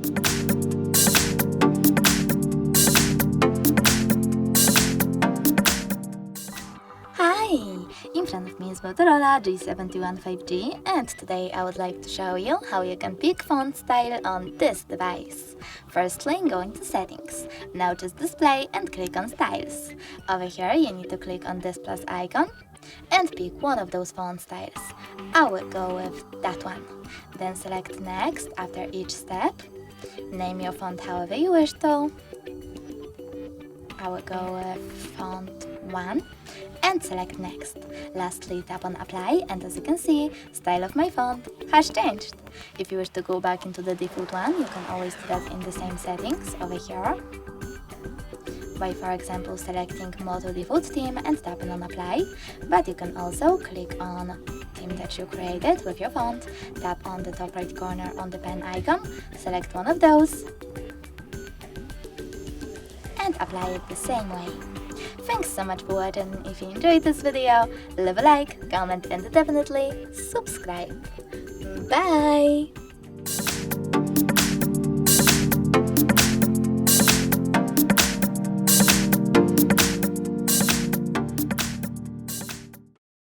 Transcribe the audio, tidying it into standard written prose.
Hi! In front of me is Motorola G71 5G, and today I would like to show you how you can pick font style on this device. Firstly, go into Settings, notice Display and click on Styles. Over here you need to click on this plus icon and pick one of those font styles. I will go with that one. Then select Next after each step. Name your font however you wish to. I will go with font 1 and select Next. Lastly, tap on Apply, and as you can see, style of my font has changed. If you wish to go back into the default one, you can always do that in the same settings over here by, for example, selecting Moto Default Theme and tapping on Apply, but you can also click on theme that you created with your font, tap on the top right corner on the pen icon, select one of those, and apply it the same way. Thanks so much for watching. If you enjoyed this video, leave a like, comment and definitely subscribe. Bye!